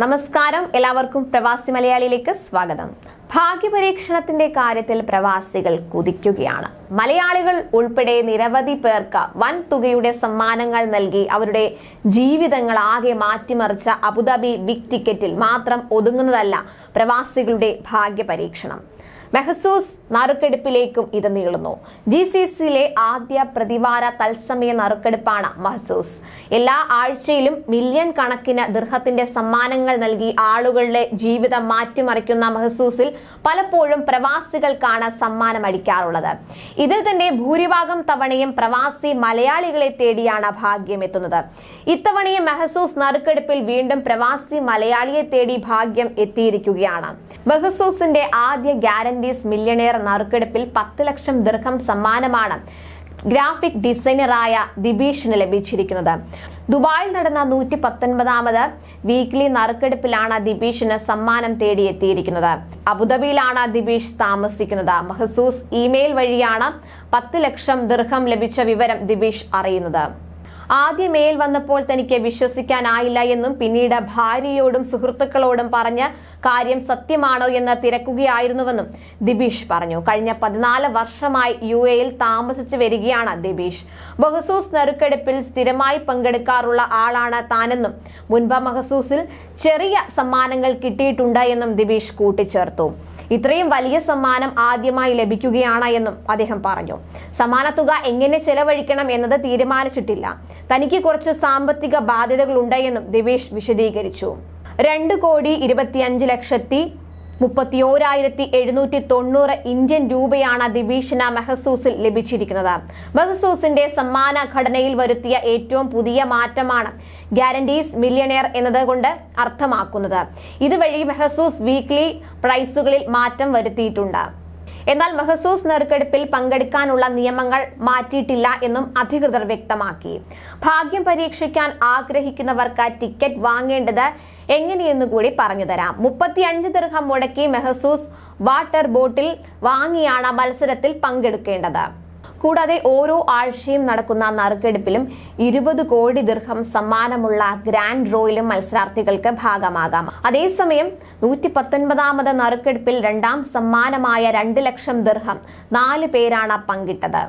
നമസ്കാരം, എല്ലാവർക്കും പ്രവാസി മലയാളിയിലേക്ക് സ്വാഗതം. ഭാഗ്യപരീക്ഷണത്തിന്റെ കാര്യത്തിൽ പ്രവാസികൾ കുതിക്കുകയാണ്. മലയാളികൾ ഉൾപ്പെടെ നിരവധി പേർക്ക് വൻ തുകയുടെ സമ്മാനങ്ങൾ നൽകി അവരുടെ ജീവിതങ്ങൾ ആകെ മാറ്റിമറിച്ച അബുദാബി ബിഗ് ടിക്കറ്റിൽ മാത്രം ഒതുങ്ങുന്നതല്ല പ്രവാസികളുടെ ഭാഗ്യപരീക്ഷണം. മെഹസൂസ് നറുക്കെടുപ്പിലേക്കും ഇത് നീളുന്നു. GCCയിലെ ആദ്യ പ്രതിവാര തത്സമയ നറുക്കെടുപ്പാണ് മെഹസൂസ്. എല്ലാ ആഴ്ചയിലും മില്യൺ കണക്കിന് ദിർഹത്തിന്റെ സമ്മാനങ്ങൾ നൽകി ആളുകളുടെ ജീവിതം മാറ്റിമറിക്കുന്ന മെഹസൂസിൽ പലപ്പോഴും പ്രവാസികൾക്കാണ് സമ്മാനം അടിക്കാറുള്ളത്. ഇതിൽ തന്നെ ഭൂരിഭാഗം തവണയും പ്രവാസി മലയാളികളെ തേടിയാണ് ഭാഗ്യം എത്തുന്നത്. ഇത്തവണയും മെഹസൂസ് നറുക്കെടുപ്പിൽ വീണ്ടും പ്രവാസി മലയാളിയെ തേടി ഭാഗ്യം എത്തിയിരിക്കുകയാണ്. മെഹസൂസിന്റെ ആദ്യ ഗ്യാരണ്ടീസ് മില്യണയർ നറുക്കെടുപ്പിൽ 10 ലക്ഷം ദിർഹം സമ്മാനമാണ് ഗ്രാഫിക് ഡിസൈനറായ ദിബീഷിന് ലഭിച്ചിരിക്കുന്നത്. ദുബായിൽ നടന്ന 119ാമത് വീക്ക്ലി നറുക്കെടുപ്പിലാണ് ദിബീഷിന് സമ്മാനം തേടിയെത്തിയിരിക്കുന്നത്. അബുദാബിയിലാണ് ദിബീഷ് താമസിക്കുന്നത്. മെഹസൂസ് ഇമെയിൽ വഴിയാണ് 10 ലക്ഷം ദിർഹം ലഭിച്ച വിവരം ദിബീഷ് അറിയുന്നത്. ആദ്യ മെയിൽ വന്നപ്പോൾ തനിക്ക് വിശ്വസിക്കാനായില്ല എന്നും പിന്നീട് ഭാര്യയോടും സുഹൃത്തുക്കളോടും പറഞ്ഞ കാര്യം സത്യമാണോ എന്ന് തിരക്കുകയായിരുന്നുവെന്നും ദിബീഷ് പറഞ്ഞു. കഴിഞ്ഞ 14 വർഷമായി UAEയിൽ താമസിച്ചു വരികയാണ് ദിബീഷ്. മെഹസൂസ് നറുക്കെടുപ്പിൽ സ്ഥിരമായി പങ്കെടുക്കാറുള്ള ആളാണ് താനെന്നും മുൻപ് മെഹസൂസിൽ ചെറിയ സമ്മാനങ്ങൾ കിട്ടിയിട്ടുണ്ട് എന്നും ദിബീഷ് കൂട്ടിച്ചേർത്തു. ഇത്രയും വലിയ സമ്മാനം ആദ്യമായി ലഭിക്കുകയാണ് എന്നും അദ്ദേഹം പറഞ്ഞു. സമ്മാനത്തുക എങ്ങനെ ചെലവഴിക്കണം എന്നത് തീരുമാനിച്ചിട്ടില്ല. തനിക്ക് കുറച്ച് സാമ്പത്തിക ബാധ്യതകളുണ്ട് എന്നും ദിബീഷ് വിശദീകരിച്ചു. 2,25,31,790 ഇന്ത്യൻ രൂപയാണ് ദിബീഷിന് മെഹസൂസിൽ ലഭിച്ചിരിക്കുന്നത്. മെഹസൂസിന്റെ സമ്മാന ഘടനയിൽ വരുത്തിയ ഏറ്റവും പുതിയ മാറ്റമാണ് ഗ്യാരണ്ടീസ് മില്യണയർ എന്നതുകൊണ്ട് അർത്ഥമാക്കുന്നത്. ഇതുവഴി മെഹസൂസ് വീക്ക്ലി പ്രൈസുകളിൽ മാറ്റം വരുത്തിയിട്ടുണ്ട്. എന്നാൽ മെഹസൂസ് നറുക്കെടുപ്പിൽ പങ്കെടുക്കാനുള്ള നിയമങ്ങൾ മാറ്റിയിട്ടില്ല എന്നും അധികൃതർ വ്യക്തമാക്കി. ഭാഗ്യം പരീക്ഷിക്കാൻ ആഗ്രഹിക്കുന്നവർക്ക് ടിക്കറ്റ് വാങ്ങേണ്ടത് എങ്ങനെയെന്ന് കൂടി പറഞ്ഞുതരാം. 35 ദിർഹം മുടക്കി മെഹസൂസ് വാട്ടർ ബോട്ടിൽ വാങ്ങിയാണ് മത്സരത്തിൽ പങ്കെടുക്കേണ്ടത്. കൂടാതെ ഓരോ ആഴ്ചയും നടക്കുന്ന നറുക്കെടുപ്പിലും 20 കോടി ദിർഹം സമ്മാനമുള്ള ഗ്രാൻഡ് ഡ്രോയിലും മത്സരാർത്ഥികൾക്ക് ഭാഗമാകാം. അതേസമയം 119ാമത് നറുക്കെടുപ്പിൽ രണ്ടാം സമ്മാനമായ 2 ലക്ഷം ദിർഹം 4 പേരാണ് പങ്കിട്ടത്.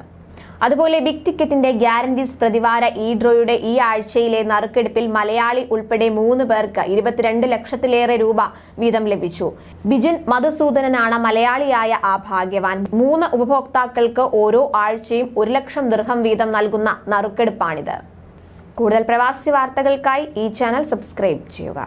അതുപോലെ ബിഗ് ടിക്കറ്റിന്റെ ഗ്യാരണ്ടീസ് പ്രതിവാര ഡ്രോയുടെ ഈ ആഴ്ചയിലെ നറുക്കെടുപ്പിൽ മലയാളി ഉൾപ്പെടെ 3 പേർക്ക് 22 ലക്ഷത്തിലേറെ രൂപ വീതം ലഭിച്ചു. ബിജിൻ മധുസൂദനനാണ് മലയാളിയായ ആ ഭാഗ്യവാൻ. 3 ഉപഭോക്താക്കൾക്ക് ഓരോ ആഴ്ചയും 1 ലക്ഷം ദിർഹം വീതം നൽകുന്ന നറുക്കെടുപ്പാണിത്. കൂടുതൽ പ്രവാസി വാർത്തകൾക്കായി ഈ ചാനൽ സബ്സ്ക്രൈബ് ചെയ്യുക.